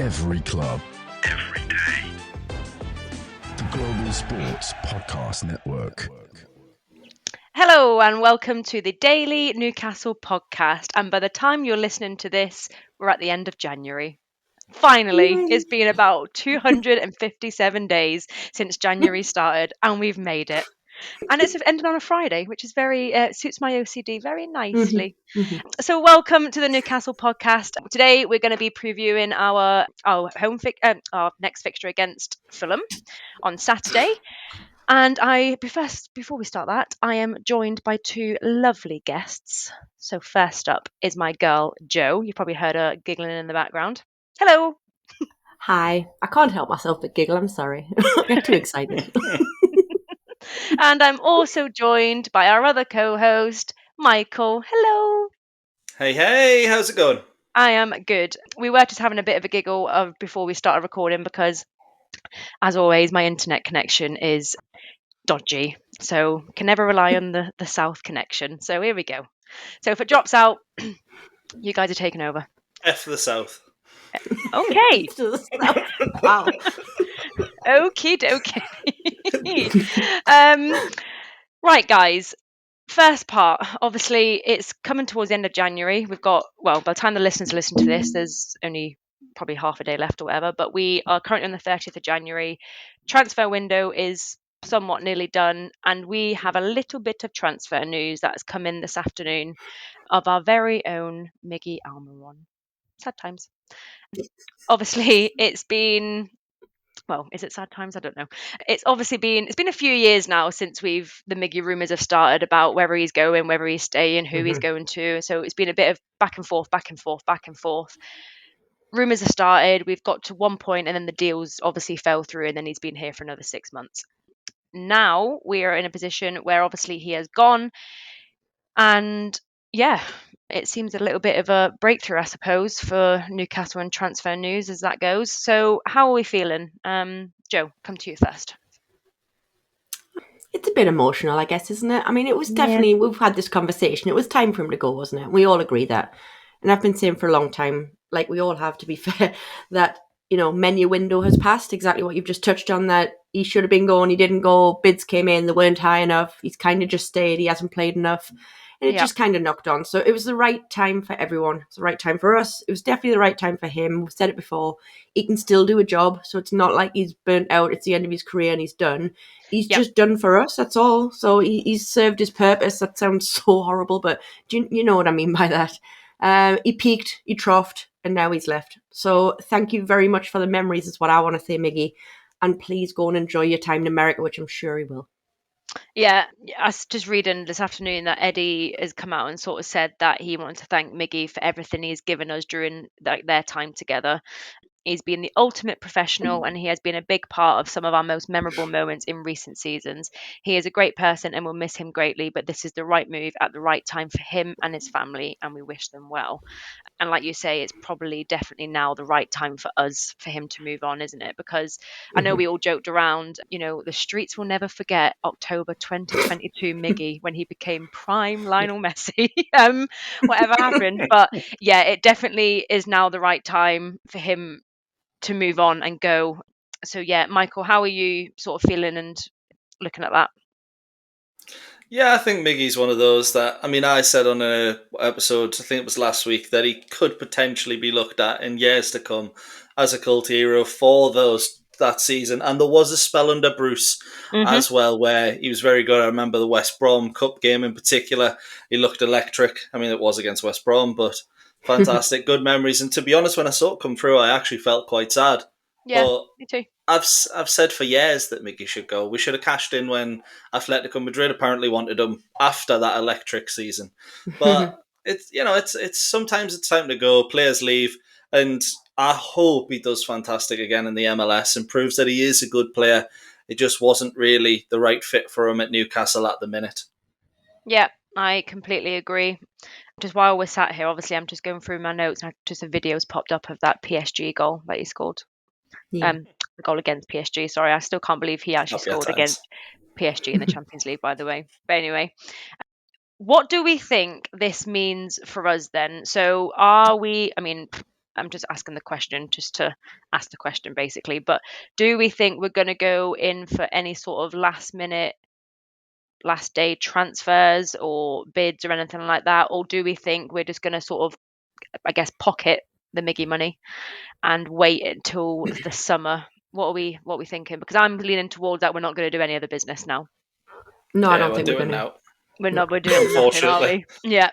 Every club. Every day. The Global Sports Podcast Network. Hello and welcome to the Daily Newcastle podcast. And by the time you're listening to this, we're at the end of January. Finally, it's been about 257 days since January started and we've made it. And it's ended on a Friday, which is very suits my OCD very nicely. So welcome to the Newcastle podcast. Today we're going to be previewing our our next fixture against Fulham on Saturday. And before we start that, I am joined by two lovely guests. So first up is my girl, Jo. You probably heard her giggling in the background. Hello. Hi. I can't help myself but giggle. I'm sorry. I get too excited. And I'm also joined by our other co-host, Michael. Hello. Hey, how's it going? I am good. We were just having a bit of a giggle before we started recording because, as always, my internet connection is dodgy, so can never rely on the south connection. So here we go. So if it drops out, you guys are taking over. F the south. Okay. Wow. Okie dokie. Right, guys. First part, obviously, it's coming towards the end of January. We've got, well, by the time the listeners listen to this, there's only probably half a day left or whatever, but we are currently on the 30th of January. Transfer window is somewhat nearly done, and we have a little bit of transfer news that's come in this afternoon of our very own Miggy Almiron. Sad times. Obviously, it's been, well, is it sad times? I don't know. It's been a few years now since the Miggy rumours have started about whether he's going, whether he's staying, who he's going to. So it's been a bit of back and forth. Rumours have started. We've got to one point and then the deals obviously fell through and then he's been here for another 6 months. Now we are in a position where obviously he has gone, and yeah, it seems a little bit of a breakthrough, I suppose, for Newcastle and transfer news as that goes. So how are we feeling? Jo, come to you first. It's a bit emotional, I guess, isn't it? I mean, it was definitely, we've had this conversation. It was time for him to go, wasn't it? We all agree that. And I've been saying for a long time, like we all have, to be fair, that, menu window has passed. Exactly what you've just touched on, that he should have been going, he didn't go, bids came in, they weren't high enough. He's kind of just stayed, he hasn't played enough. And it just kind of knocked on. So it was the right time for everyone. It's the right time for us. It was definitely the right time for him. We've said it before. He can still do a job. So it's not like he's burnt out. It's the end of his career and he's done. He's just done for us. That's all. So he's served his purpose. That sounds so horrible, but you know what I mean by that. He peaked, he troughed, and now he's left. So thank you very much for the memories is what I want to say, Miggy. And please go and enjoy your time in America, which I'm sure he will. Yeah, I was just reading this afternoon that Eddie has come out and sort of said that he wanted to thank Miggy for everything he's given us during their time together. He's been the ultimate professional and he has been a big part of some of our most memorable moments in recent seasons. He is a great person and we'll miss him greatly, but this is the right move at the right time for him and his family, and we wish them well. And like you say, it's probably definitely now the right time for him to move on, isn't it? Because I know we all joked around, the streets will never forget October 2022 Miggy when he became prime Lionel Messi, whatever happened. But yeah, it definitely is now the right time for him to move on and go. So yeah, Michael, how are you sort of feeling and looking at that? Yeah, I think Miggy's one of those that, I said on an episode, I think it was last week, that he could potentially be looked at in years to come as a cult hero for that season. And there was a spell under Bruce as well where he was very good. I remember the West Brom Cup game in particular. He looked electric. It was against West Brom, but fantastic, good memories. And to be honest, when I saw it come through, I actually felt quite sad. Yeah, but me too. I've said for years that Miggy should go. We should have cashed in when Atletico Madrid apparently wanted him after that electric season. But it's sometimes it's time to go. Players leave, and I hope he does fantastic again in the MLS and proves that he is a good player. It just wasn't really the right fit for him at Newcastle at the minute. Yeah, I completely agree. Just while we're sat here, obviously, I'm just going through my notes and just a video's popped up of that PSG goal that he scored. The goal against PSG. Sorry, I still can't believe he actually scored against PSG in the Champions League, by the way. But anyway, what do we think this means for us then? So are we, I'm just asking the question just to ask the question, basically. But do we think we're going to go in for any sort of last day transfers or bids or anything like that? Or do we think we're just going to sort of, I guess, pocket the Miggy money and wait until the summer? What are we thinking? Because I'm leaning towards that we're not going to do any other business now. No, I don't think we're doing going to. now. We're doing nothing, are we? Yeah.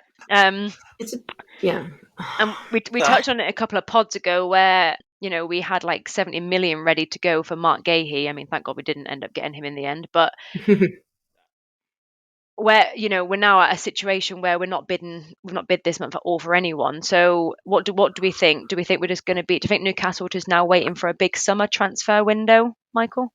Yeah. And we touched on it a couple of pods ago where, we had like 70 million ready to go for Mark Gahey. I mean, thank God we didn't end up getting him in the end, but where, we're now at a situation where we've not bid this month at all for anyone. So what do we think? Do we think we're just going to do you think Newcastle is now waiting for a big summer transfer window, Michael?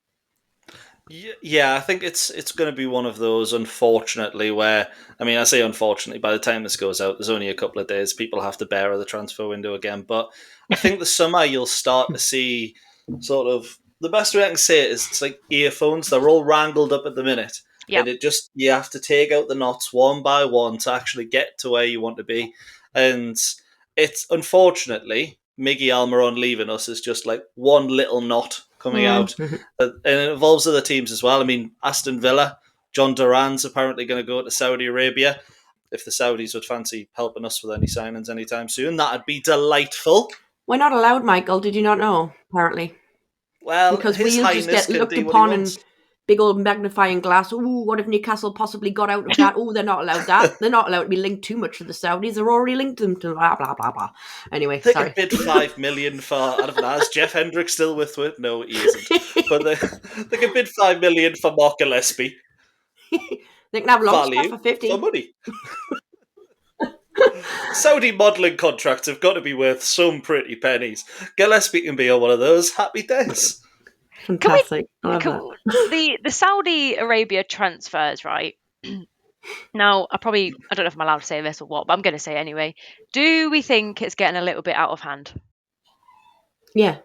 Yeah, I think it's going to be one of those, unfortunately, where, I mean, I say unfortunately, by the time this goes out, there's only a couple of days, people have to bear the transfer window again. But I think the summer you'll start to see sort of, the best way I can say it is it's like earphones, they're all wrangled up at the minute. Yeah. And you have to take out the knots one by one to actually get to where you want to be. And it's, unfortunately, Miggy Almiron leaving us is just like one little knot coming out. And it involves other teams as well. I mean, Aston Villa, John Duran's apparently going to go to Saudi Arabia. If the Saudis would fancy helping us with any signings anytime soon, that'd be delightful. We're not allowed, Michael. Did you not know? Apparently. Well, because His we'll Highness just get can looked do what upon he and wants. big old magnifying glass. Ooh, what if Newcastle possibly got out of that? Ooh, they're not allowed that. They're not allowed to be linked too much to the Saudis. They're already linked them to blah, blah, blah, blah. Anyway, They sorry. could bid 5 million for, I don't know, is Jeff Hendrick still with it? No, he isn't. But they could bid 5 million for Mark Gillespie. They can have Longstaff Value for 50. for money. Saudi modelling contracts have got to be worth some pretty pennies. Gillespie can be on one of those. Happy days. Fantastic. I love that. The Saudi Arabia transfers, right? Now, I don't know if I'm allowed to say this or what, but I'm going to say it anyway. Do we think it's getting a little bit out of hand? Yeah.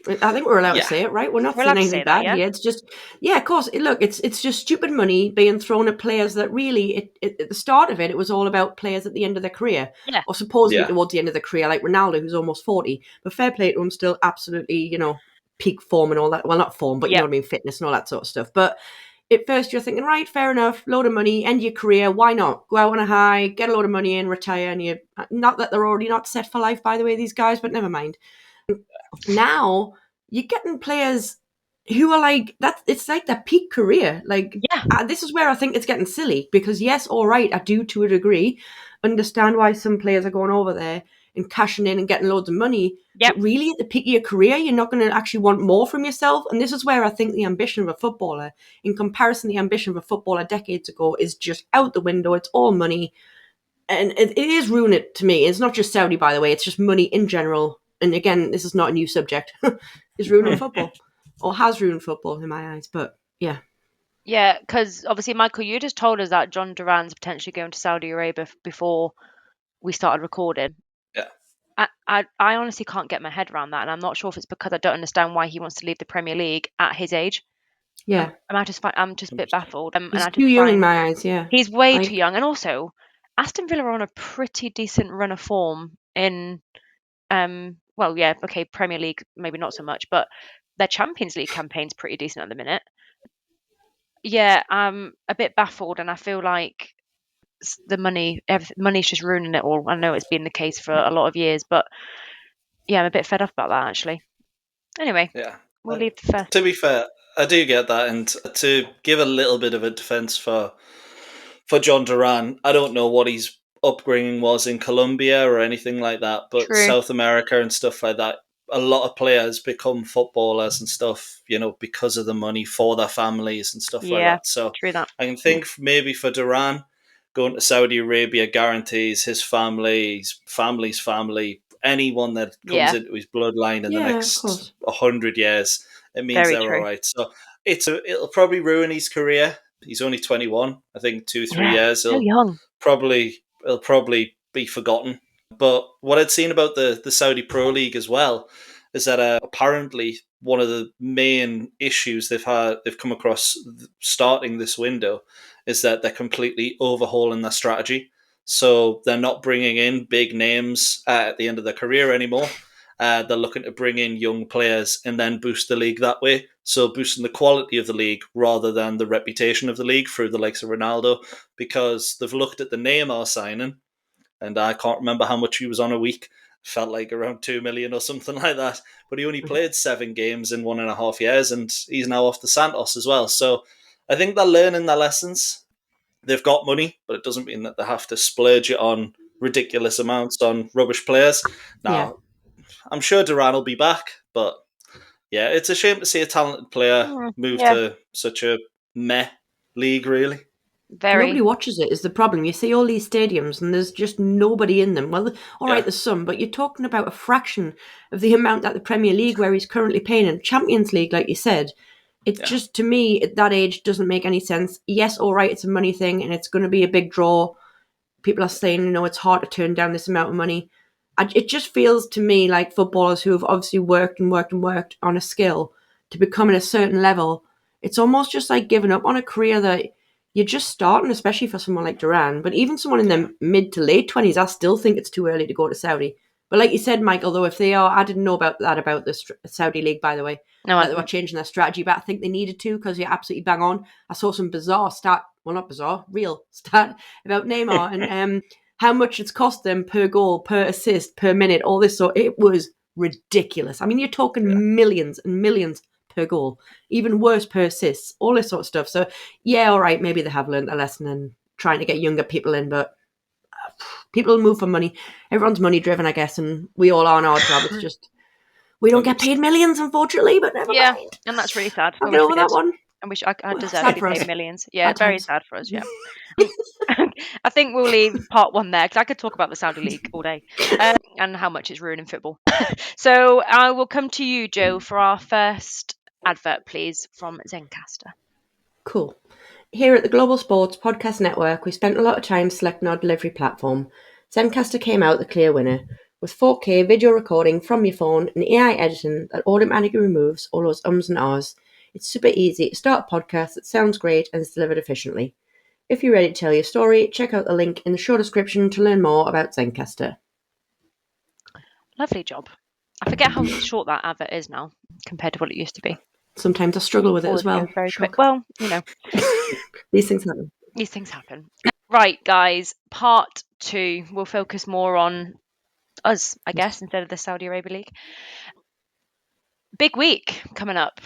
I think we're allowed to say it, right? We're not saying anything bad here. It's just, of course. Look, it's just stupid money being thrown at players that really, at the start of it, it was all about players at the end of their career. Yeah. Or supposedly towards the end of their career, like Ronaldo, who's almost 40. But fair play to him, still absolutely, peak form and all that. Well, not form, but you know what I mean, fitness and all that sort of stuff. But at first you're thinking, right, fair enough, load of money, end your career, why not? Go out on a high, get a load of money in, retire, and not that they're already not set for life, by the way, these guys, but never mind. Now you're getting players who are like that. It's like their peak career. Like, this is where I think it's getting silly because yes, all right, I do to a degree understand why some players are going over there and cashing in and getting loads of money. Yep. But really, at the peak of your career, you're not going to actually want more from yourself. And this is where I think the ambition of a footballer, in comparison, the ambition of a footballer decades ago, is just out the window. It's all money, and it is ruining it to me. It's not just Saudi, by the way. It's just money in general. And again, this is not a new subject. It's ruining football, or has ruined football in my eyes. But yeah. Yeah, because obviously, Michael, you just told us that John Duran's potentially going to Saudi Arabia before we started recording. Yeah. I honestly can't get my head around that, and I'm not sure if it's because I don't understand why he wants to leave the Premier League at his age. Yeah. I'm just a bit baffled. He's too young in my eyes, yeah. He's way too young. And also, Aston Villa are on a pretty decent run of form in, Premier League, maybe not so much, but their Champions League campaign's pretty decent at the minute. Yeah, I'm a bit baffled, and I feel like the money's just ruining it all. I know it's been the case for a lot of years, but yeah, I'm a bit fed up about that, actually. Anyway, we'll leave the first. To be fair, I do get that, and to give a little bit of a defence for John Duran, I don't know what his upbringing was in Colombia or anything like that, but True. South America and stuff like that, a lot of players become footballers and stuff, because of the money for their families and stuff like that. So true that. I can think maybe for Duran, going to Saudi Arabia guarantees his family's family, anyone that comes into his bloodline in the next 100 years, it means they're all right. So it'll probably ruin his career. He's only 21. I think 2-3 years. So young. He'll probably be forgotten. But what I'd seen about the Saudi Pro League as well is that apparently one of the main issues they've come across starting this window is that they're completely overhauling their strategy. So they're not bringing in big names at the end of their career anymore. They're looking to bring in young players and then boost the league that way. So boosting the quality of the league rather than the reputation of the league through the likes of Ronaldo, because they've looked at the Neymar signing, and I can't remember how much he was on a week. Felt like around 2 million or something like that. But he only played 7 games in 1.5 years, and he's now off to Santos as well. So I think they're learning their lessons. They've got money, but it doesn't mean that they have to splurge it on ridiculous amounts on rubbish players. Now, I'm sure Duran will be back, but yeah, it's a shame to see a talented player move to such a meh league, really. Nobody watches it is the problem. You see all these stadiums and there's just nobody in them. Well, all right, there's some, but you're talking about a fraction of the amount that the Premier League, where he's currently paying, in Champions League, like you said. It just, to me, at that age, doesn't make any sense. Yes, all right, it's a money thing and it's going to be a big draw. People are saying, it's hard to turn down this amount of money. It just feels to me like footballers who have obviously worked and worked and worked on a skill to become at a certain level. It's almost just like giving up on a career that you're just starting, especially for someone like Duran. But even someone in their mid to late 20s, I still think it's too early to go to Saudi. But like you said, Michael, though, if they are, I didn't know about the Saudi League, by the way. No, that they were changing their strategy, but I think they needed to, because you're absolutely bang on. I saw some real stat about Neymar and how much it's cost them per goal, per assist, per minute, all this. So it was ridiculous. I mean, you're talking millions and millions per goal, even worse per assists, all this sort of stuff. So yeah, all right, maybe they have learned a lesson and trying to get younger people in, but people move for money. Everyone's money driven, I guess, and we all are in our job. It's just we don't get paid millions, unfortunately, but never mind. And that's really sad. I'll get over that one. I wish I deserve to be paid millions. Yeah, very sad for us, I think we'll leave part 1 there, because I could talk about the Saudi League all day and how much it's ruining football. So I will come to you, Joe, for our first advert, please, from Zencastr. Cool. Here at the Global Sports Podcast Network, we spent a lot of time selecting our delivery platform. Zencastr came out the clear winner, with 4K video recording from your phone and AI editing that automatically removes all those ums and ahs. It's super easy to start a podcast that sounds great and is delivered efficiently. If you're ready to tell your story, check out the link in the show description to learn more about Zencastr. Lovely job. I forget how short that advert is now compared to what it used to be. Sometimes I struggle with it as well. Very quick. Well, These things happen. These things happen. Right, guys. Part 2. We'll focus more on us, I guess, instead of the Saudi Arabia League. Big week coming up.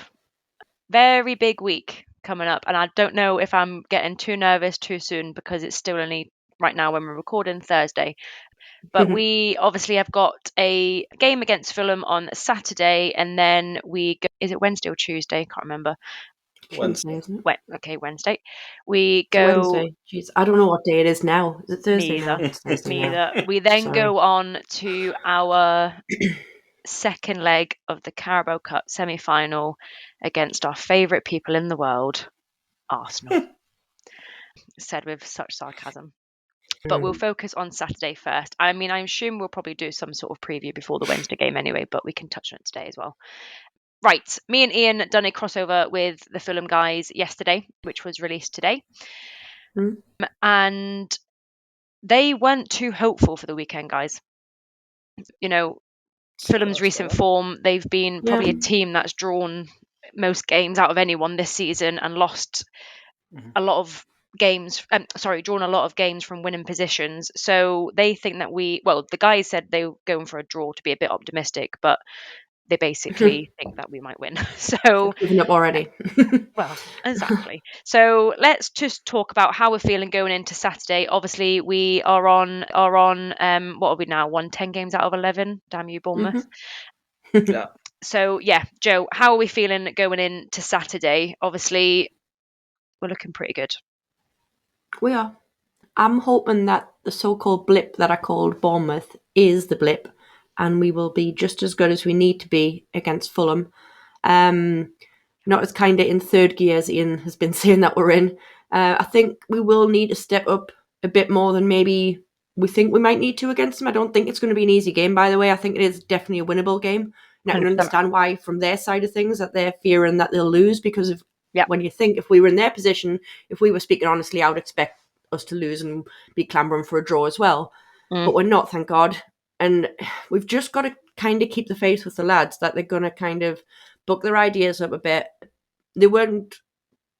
Very big week coming up. And I don't know if I'm getting too nervous too soon, because it's still only right now when we're recording Thursday. But we obviously have got a game against Fulham on Saturday, and then we go, is it Wednesday or Tuesday? Can't remember. Wednesday, isn't it? Okay, Wednesday. We go. Wednesday. Jeez, I don't know what day it is now. Is it Thursday now? Me either. We then go on to our second leg of the Carabao Cup semi-final against our favourite people in the world, Arsenal. Said with such sarcasm. But we'll focus on Saturday first. I mean, I assume we'll probably do some sort of preview before the Wednesday game anyway, but we can touch on it today as well. Right, me and Ian done a crossover with the Fulham guys yesterday, which was released today. And they weren't too hopeful for the weekend, guys. Fulham's recent form, they've been probably a team that's drawn most games out of anyone this season and lost a lot of games, drawn a lot of games from winning positions. So they think that the guys said they were going for a draw to be a bit optimistic, but they basically think that we might win. So giving up already. Well, exactly. So let's just talk about how we're feeling going into Saturday. Obviously, we are on what are we now? Won 10 games out of 11. Damn you, Bournemouth. Yeah. So yeah, Joe, how are we feeling going into Saturday? Obviously, we're looking pretty good. We are. I'm hoping that the so-called blip that I called Bournemouth is the blip, and we will be just as good as we need to be against Fulham. Not as kind of in third gear as Ian has been saying that we're in. I think we will need to step up a bit more than maybe we think we might need to against them. I don't think it's going to be an easy game, by the way. I think it is definitely a winnable game. And I can understand why, from their side of things, that they're fearing that they'll lose, because of when you think if we were in their position, if we were speaking honestly, I would expect us to lose and be clambering for a draw as well. But we're not, thank God. And we've just got to kind of keep the faith with the lads that they're going to kind of book their ideas up a bit. They weren't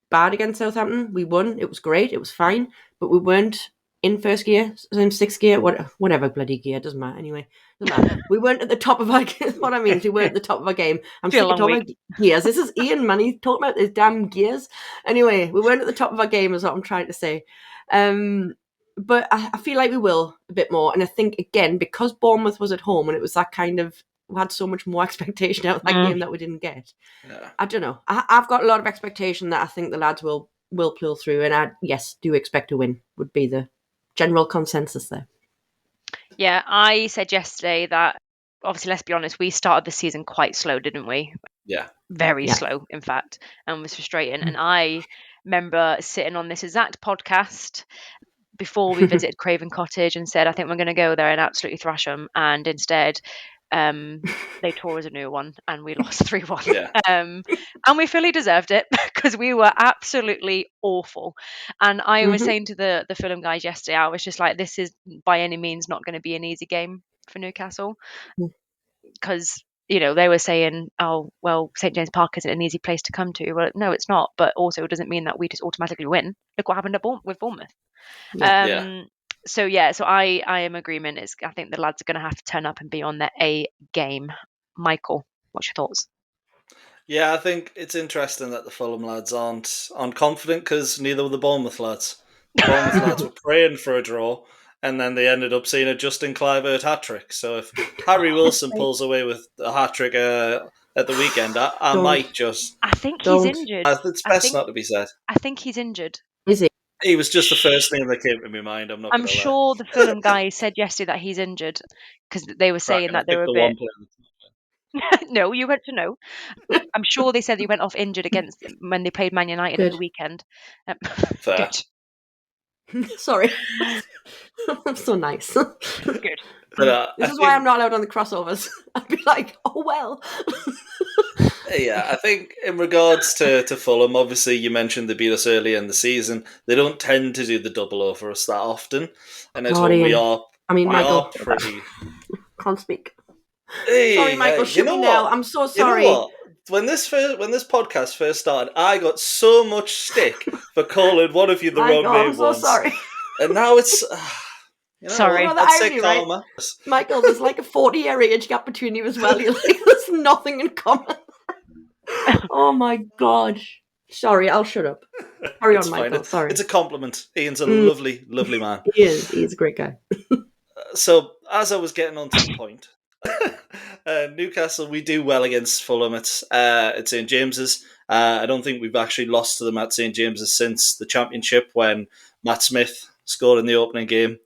bad against Southampton. We won. It was great. It was fine. But we weren't in first gear, in sixth gear, whatever bloody gear, doesn't matter. Anyway, doesn't matter. We weren't at the top of our what I mean is we weren't at the top of our game. I'm sick of talking about gears. This is Ian, man. He's talking about his damn gears. Anyway, we weren't at the top of our game is what I'm trying to say. But I feel like we will a bit more. And I think, again, because Bournemouth was at home and it was that kind of, we had so much more expectation out of that game that we didn't get. Yeah. I don't know. I've got a lot of expectation that I think the lads will pull through. And I, yes, do expect a win would be the general consensus there. Yeah, I said yesterday that, obviously, let's be honest, we started the season quite slow, didn't we? Yeah. Very slow, in fact, and was frustrating. And I remember sitting on this exact podcast before we visited Craven Cottage and said, I think we're going to go there and absolutely thrash them. And instead, they tore us a new one and we lost 3-1. Yeah. And we fully deserved it because we were absolutely awful. And I was saying to the Fulham guys yesterday, I was just like, this is by any means not going to be an easy game for Newcastle. Because, you know, they were saying, oh, well, St. James Park isn't an easy place to come to. Well, no, it's not. But also it doesn't mean that we just automatically win. Look what happened with Bournemouth. So I am agreement. I think the lads are going to have to turn up and be on their A game. Michael, what's your thoughts? Yeah, I think it's interesting that the Fulham lads aren't confident because neither were the Bournemouth lads. The Bournemouth lads were praying for a draw, and then they ended up seeing a Justin Kluivert hat-trick. So if Harry Wilson pulls away with a hat-trick at the weekend, I might just... I think he's injured. It's best not to be said. I think he's injured. Is he? He was just the first name that came to my mind. I'm sure the Fulham guy said yesterday that he's injured because they were saying that they were a bit... No, you had to know. I'm sure they said he went off injured when they played Man United at the weekend. Fair. Good. Sorry. I'm so nice. Good. But, this is why I'm not allowed on the crossovers. I'd be like, oh, well. Yeah, I think in regards to Fulham, obviously you mentioned they beat us earlier in the season. They don't tend to do the double over us that often. And at home we are pretty... Can't speak. Hey, sorry, Michael, shoot me now. I'm so sorry. You know what? When this podcast first started, I got so much stick for calling one of you the wrong name I'm so once. Sorry. And now it's... sorry. That's irony, right? Michael, there's like a 40-year age gap between you as well. You're like, there's nothing in common. Oh my God. Sorry, I'll shut up. Carry on, Michael. Sorry. It's a compliment. Ian's a lovely, lovely man. He is. He's a great guy. So, as I was getting on to the point, Newcastle, we do well against Fulham at St. James's. I don't think we've actually lost to them at St. James's since the Championship when Matt Smith scored in the opening game.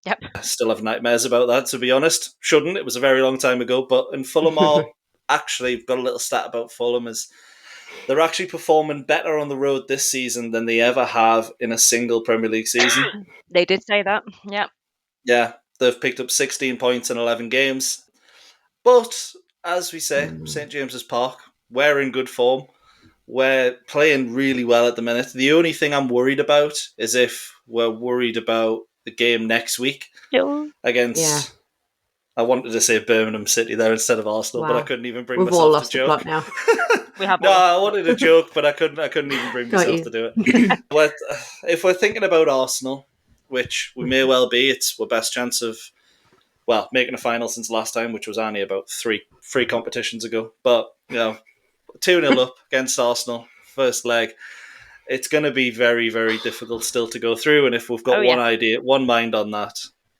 Yep. I still have nightmares about that, to be honest. Shouldn't. It was a very long time ago. But in Fulham are actually, got a little stat about Fulham is they're actually performing better on the road this season than they ever have in a single Premier League season. They did say that. Yeah. Yeah. They've picked up 16 points in 11 games. But, as we say, St. James's Park, we're in good form. We're playing really well at the minute. The only thing I'm worried about is if we're worried about the game next week against... Yeah. I wanted to say Birmingham City there instead of Arsenal, but I couldn't even bring myself to joke. Now. I wanted to joke, but I couldn't even bring myself to do it. But if we're thinking about Arsenal, which we may well be, it's our best chance of making a final since last time, which was only about three competitions ago. But 2-0 up against Arsenal, first leg. It's going to be very, very difficult still to go through. And if we've got one mind on that,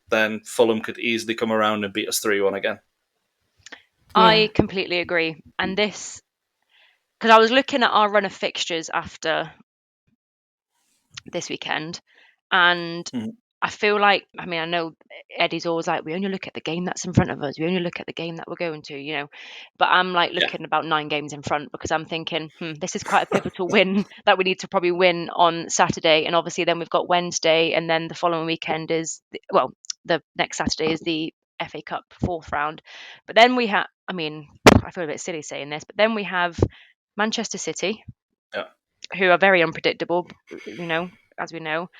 then Fulham could easily come around and beat us 3-1 again. I completely agree. And this, because I was looking at our run of fixtures after this weekend, and I feel like, I know Eddie's always like, we only look at the game that's in front of us. We only look at the game that we're going to, But I'm like looking about 9 games in front because I'm thinking, this is quite a pivotal win that we need to probably win on Saturday. And obviously then we've got Wednesday, and then the following weekend is, the next Saturday is the FA Cup 4th round. But then we have, I feel a bit silly saying this, but then we have Manchester City, who are very unpredictable, as we know.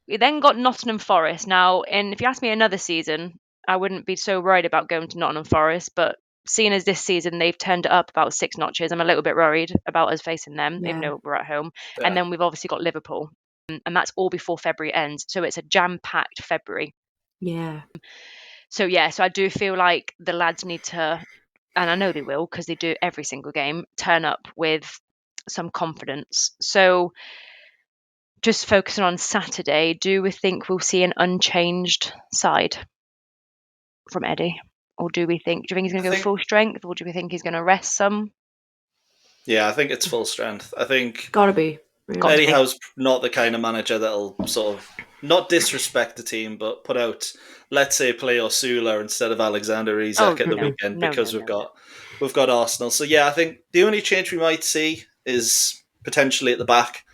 We then got Nottingham Forest. Now, and if you ask me another season, I wouldn't be so worried about going to Nottingham Forest, but seeing as this season they've turned it up about 6 notches, I'm a little bit worried about us facing them, even though we're at home. Yeah. And then we've obviously got Liverpool, and that's all before February ends. So it's a jam-packed February. Yeah. So I do feel like the lads need to, and I know they will because they do every single game, turn up with some confidence. So just focusing on Saturday, do we think we'll see an unchanged side from Eddie? Or do you think he's going to go full strength, or do we think he's going to rest some? Yeah, I think it's full strength. I think Gotta be. Really. Eddie Howe's not the kind of manager that'll sort of not disrespect the team, but put out, let's say, play Osula instead of Alexander Isak at the weekend because we've got Arsenal. So yeah, I think the only change we might see is potentially at the back,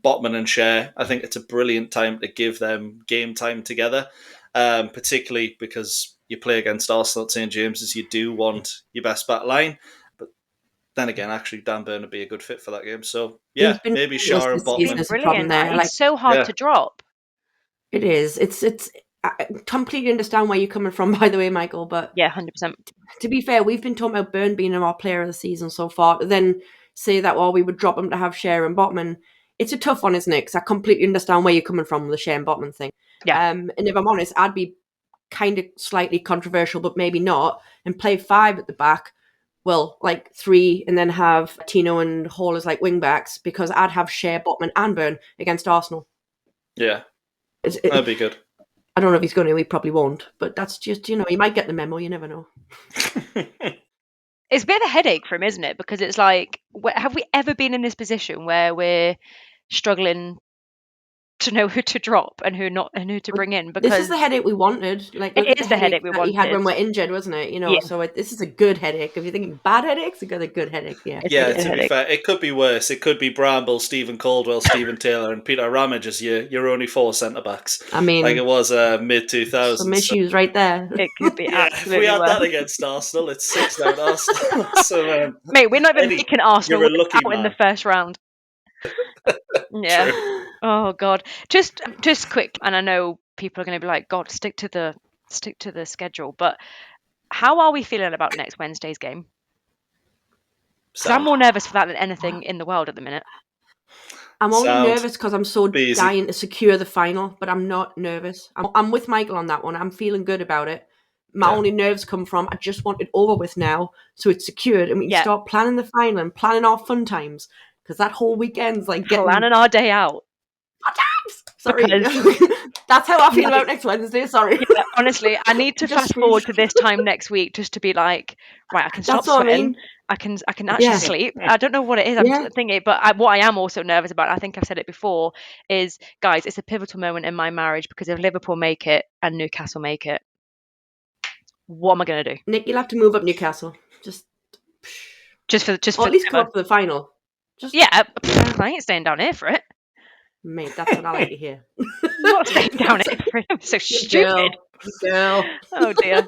Botman and Cher. I think it's a brilliant time to give them game time together, particularly because you play against Arsenal at St James's. You do want your best back line, but then again, actually, Dan Burn would be a good fit for that game. So yeah, maybe Cher and Botman. Brilliant. It's so hard to drop. It is. It's. I completely understand where you're coming from, by the way, Michael. But yeah, 100%. To be fair, we've been talking about Burn being our player of the season so far. To then say that, we would drop him to have Cher and Botman. It's a tough one, isn't it? Because I completely understand where you're coming from with the Cher and Botman thing. Yeah. And if I'm honest, I'd be kind of slightly controversial, but maybe not, and play 5 at the back. Well, like 3, and then have Tino and Hall as like wing backs, because I'd have Cher, Botman, and Burn against Arsenal. Yeah, that'd be good. I don't know if he's going to. He probably won't. But that's just, he might get the memo. You never know. It's a bit of a headache for him, isn't it? Because it's like, have we ever been in this position where we're struggling to know who to drop and who not, and who to bring in? Because this is the headache we wanted. Like, it is the headache we wanted. He had when we're injured, wasn't it? Yeah. So this is a good headache. If you're thinking bad headaches, you got a good headache. Yeah. To be fair, it could be worse. It could be Bramble, Stephen Caldwell, Stephen Taylor, and Peter Ramage as your only 4 centre backs. I mean, like it was mid 2000s. Some issues right there. It could be absolutely. If we had worse. that against Arsenal, it's 6-9 Arsenal. So, mate, we're not even picking Arsenal. You're a lucky out man. In the first round. Yeah. True. Oh God. Just quick, and I know people are going to be like, God, stick to the schedule. But how are we feeling about next Wednesday's game? Because I'm more nervous for that than anything in the world at the minute. I'm only nervous because I'm so dying to secure the final, but I'm not nervous. I'm with Michael on that one. I'm feeling good about it. My only nerves come from I just want it over with now, so it's secured, and we can start planning the final and planning our fun times. Because that whole weekend's like planning our day out. Sorry. That's how I feel about next Wednesday. Sorry. Yeah, honestly, I need to fast forward to this time next week just to be like, right, I can stop sweating. I can actually sleep. I don't know what it is. I'm thinking, but what I am also nervous about, I think I've said it before, is, guys, it's a pivotal moment in my marriage, because if Liverpool make it and Newcastle make it, what am I going to do? Nick, you'll have to move up Newcastle. Just for at least come up for the final. I ain't staying down here for it. Mate, that's what I like to hear. I'm not staying down here for it. I'm so stupid. Girl. Oh dear.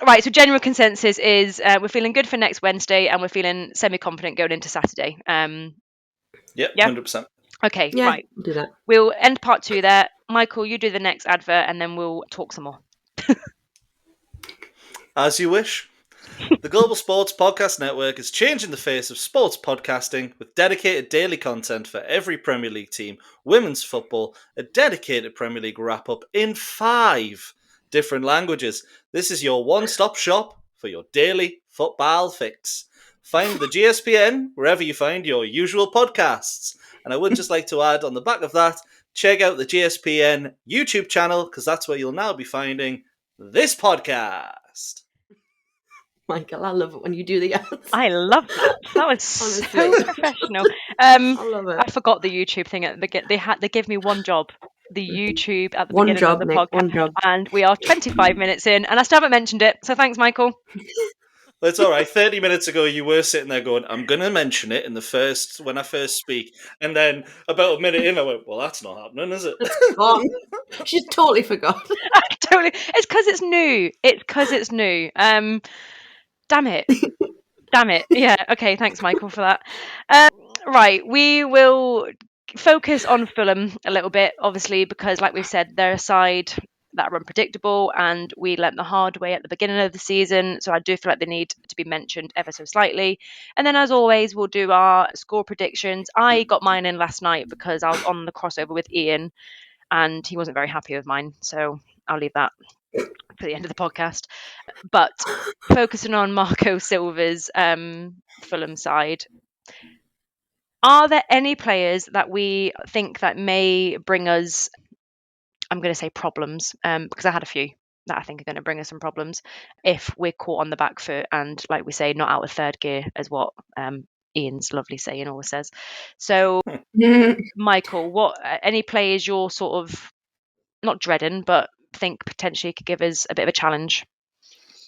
Right, so general consensus is we're feeling good for next Wednesday, and we're feeling semi-confident going into Saturday. 100%. Okay, yeah, right. We'll do that. We'll end part 2 there. Michael, you do the next advert, and then we'll talk some more. As you wish. The Global Sports Podcast Network is changing the face of sports podcasting with dedicated daily content for every Premier League team, women's football, a dedicated Premier League wrap-up in 5 different languages. This is your one-stop shop for your daily football fix. Find the GSPN wherever you find your usual podcasts. And I would just like to add on the back of that, check out the GSPN YouTube channel, because that's where you'll now be finding this podcast. Michael, I love it when you do the ads. I love that. That was so professional. I love it. I forgot the YouTube thing. They gave me one job. The YouTube at the beginning of the podcast. And we are 25 minutes in, and I still haven't mentioned it. So thanks, Michael. Well, it's all right. 30 minutes ago, you were sitting there going, I'm going to mention it when I first speak. And then about a minute in, I went, well, that's not happening, is it? It's gone. She's totally forgot. It's because it's new. Damn it. Yeah. Okay. Thanks, Michael, for that. Right. We will focus on Fulham a little bit, obviously, because like we've said, they're a side that are unpredictable, and we learnt the hard way at the beginning of the season. So I do feel like they need to be mentioned ever so slightly. And then, as always, we'll do our score predictions. I got mine in last night because I was on the crossover with Ian, and he wasn't very happy with mine. So I'll leave that for the end of the podcast. But focusing on Marco Silva's Fulham side, are there any players that we think that may bring us, I'm going to say problems, because I had a few that I think are going to bring us some problems if we're caught on the back foot and, like we say, not out of third gear, as what Ian's lovely saying always says. So, Michael, what any players you're sort of not dreading, but think potentially could give us a bit of a challenge?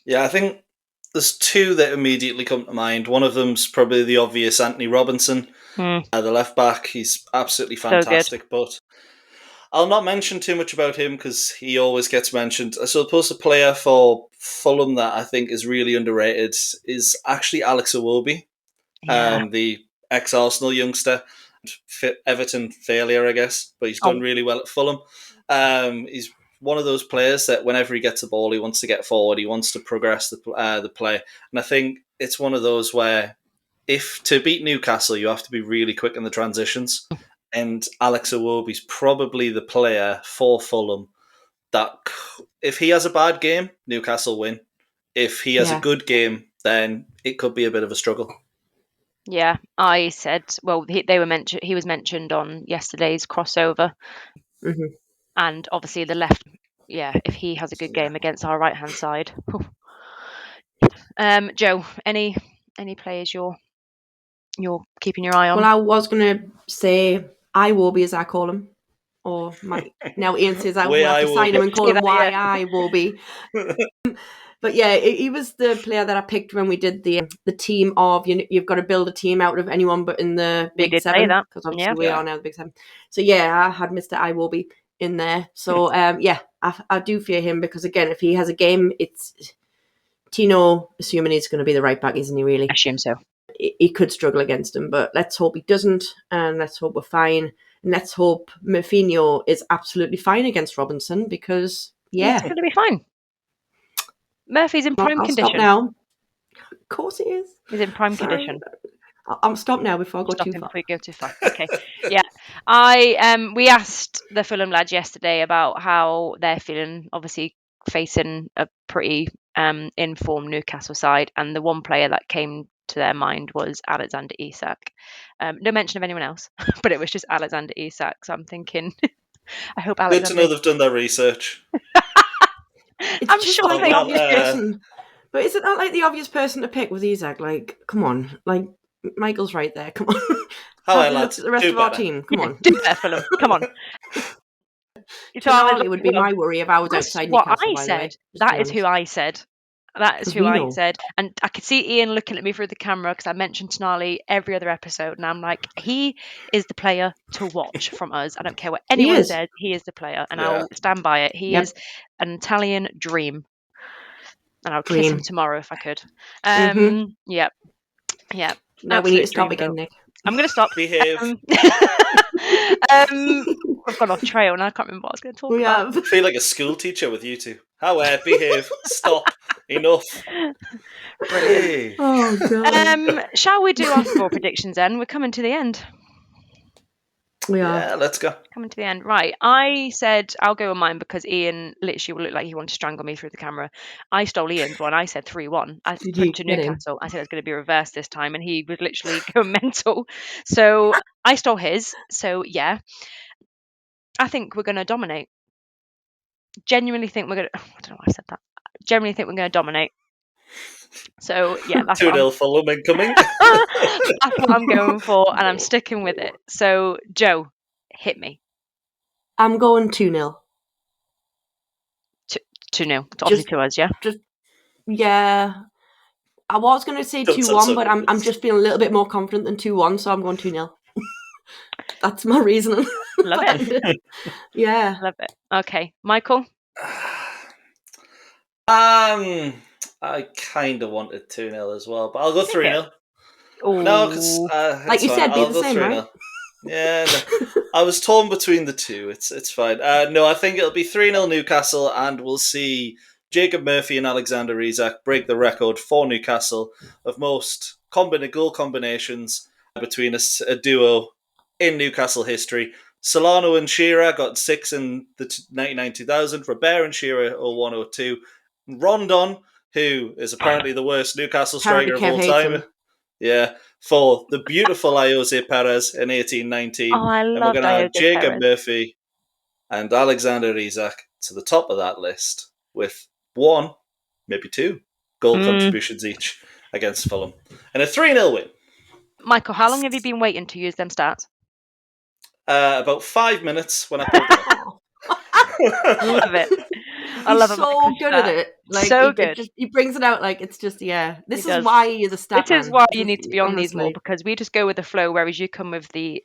Yeah, I think there's two that immediately come to mind. One of them's probably the obvious Anthony Robinson, the left back. He's absolutely fantastic, but I'll not mention too much about him because he always gets mentioned. I suppose a player for Fulham that I think is really underrated is actually Alex Iwobi, the ex-Arsenal youngster. Everton failure, I guess, but he's done really well at Fulham. He's one of those players that whenever he gets the ball, he wants to get forward, he wants to progress the play. And I think it's one of those where if to beat Newcastle, you have to be really quick in the transitions. And Alex Iwobi's probably the player for Fulham that if he has a bad game, Newcastle win. If he has a good game, then it could be a bit of a struggle. Yeah, I said, well, he was mentioned on yesterday's crossover. Mm-hmm. And obviously the left, if he has a good game against our right-hand side. Joe, any players you're keeping your eye on? Well, I was going to say Iwobi, as I call him. Or now Ian says I will have to sign him and call him Iwobi. But yeah, he was the player that I picked when we did the team of, you've got to build a team out of anyone but in the Big Seven. Because obviously we are now the Big Seven. So yeah, I had Mr. Iwobi in there. So I do fear him because, again, if he has a game, it's Tino, assuming he's going to be the right back, isn't he really? I assume so. He could struggle against him, but let's hope he doesn't, and let's hope we're fine. And let's hope Mourinho is absolutely fine against Robinson because, it's going to be fine. Murphy's in prime condition. Stop now. Of course he is. He's in prime condition. I'll stop now before I go too far. Before you go too far. Okay. Yeah. We asked the Fulham lads yesterday about how they're feeling, obviously facing a pretty informed Newcastle side, and the one player that came to their mind was Alexander Isak. No mention of anyone else, but it was just Alexander Isak. So I'm thinking, I hope Alexander... Good to know they've done their research. I'm sure like the obvious person. But is it not like the obvious person to pick with Isak? Like, come on. Like, Michael's right there. Come on. How I lads, the rest of our team. Come on. Do better, Fulham. Come on. It would be my worry if I was outside Newcastle, what I said. That is who I said. That is who I said. And I could see Ian looking at me through the camera because I mentioned Tonali every other episode. And I'm like, he is the player to watch from us. I don't care what anyone says. He is the player. And I'll stand by it. He is an Italian dream. And I'll kiss him tomorrow if I could. Yeah. Now we need to stop again, Nick. I'm going to stop. Behave. I've gone off trail and I can't remember what I was going to talk about. I feel like a school teacher with you two. Behave. Stop. Enough. Brilliant. Oh, God. Shall we do our score predictions then? We're coming to the end. We are. Yeah, let's go. Coming to the end. Right. I said I'll go with mine because Ian literally will look like he wanted to strangle me through the camera. I stole Ian's one. I said 3-1. I put him to Newcastle. I said it was going to be reversed this time, and he was literally going mental. So I stole his. So yeah, I think we're going to dominate. Genuinely think we're going to... I don't know why I said that. Genuinely think we're going to dominate. So yeah, that's 2-0 Fulham incoming. That's what I'm going for, and I'm sticking with it. So Joe, hit me. I'm going 2-0. 2-0. Obviously to us, yeah. Yeah. I was going to say 2-1, but I'm just feeling a little bit more confident than 2-1, so I'm going 2-0. That's my reasoning. Love it. Yeah. Love it. Okay, Michael. I kind of wanted 2-0 as well, but I'll go 3-0. Ooh. No, because like you said, be the same, 3-0. Right? Yeah, no. I was torn between the two. It's fine. No, I think it'll be 3-0 Newcastle, and we'll see Jacob Murphy and Alexander Isak break the record for Newcastle of most goal combinations between a duo in Newcastle history. Solano and Shearer got 6 in the 1999-2000. Robert and Shearer 01-02. Rondon, who is apparently the worst Newcastle striker of all time. Yeah, for the beautiful Ayres Perez in 1819. Oh, I and we're love going to add Jacob Perez. Murphy and Alexander Isak to the top of that list with 1, maybe 2 goal contributions each against Fulham. And a 3-0 win. Michael, how long have you been waiting to use them stats? About 5 minutes when I pulled them up. Love it. I love He's so good at it. Like, so good. He brings it out like it's just, yeah. This He is does. why you're the stat man. This is why you need to be on honestly. these more, because we just go with the flow, whereas you come with the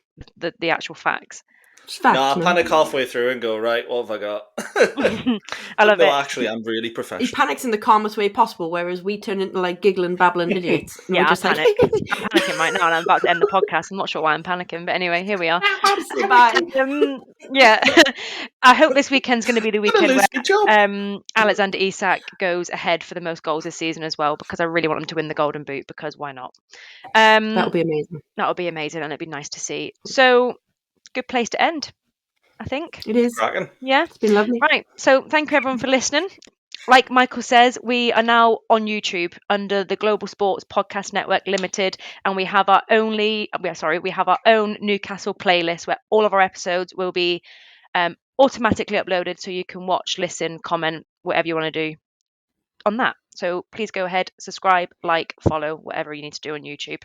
actual facts. Facts, no, I man. panic halfway through and go, right, what have I got? I love it. Actually, I'm really professional. He panics in the calmest way possible, whereas we turn into like giggling, babbling idiots. Yeah, just I panic. I'm panicking right now, and I'm about to end the podcast. I'm not sure why I'm panicking, but anyway, here we are. Bye. Yeah, I hope this weekend's going to be the weekend where Alexander Isak goes ahead for the most goals this season as well, because I really want him to win the Golden Boot, because why not? That would be amazing. That would be amazing, and it'd be nice to see. So, good place to end, I think. It is. Cracking. Yeah. It's been lovely. Right. So thank you everyone for listening. Like Michael says, we are now on YouTube under the Global Sports Podcast Network Limited, and we have our own Newcastle playlist where all of our episodes will be automatically uploaded, so you can watch, listen, comment, whatever you want to do on that. So please go ahead, subscribe, like, follow, whatever you need to do on YouTube.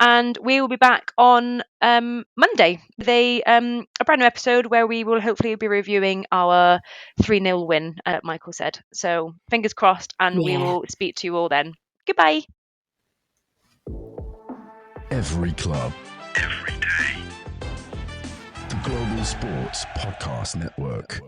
And we will be back on Monday with a brand new episode where we will hopefully be reviewing our 3-0 win, Michael said. So fingers crossed, and we will speak to you all then. Goodbye. Every club, every day. The Global Sports Podcast Network.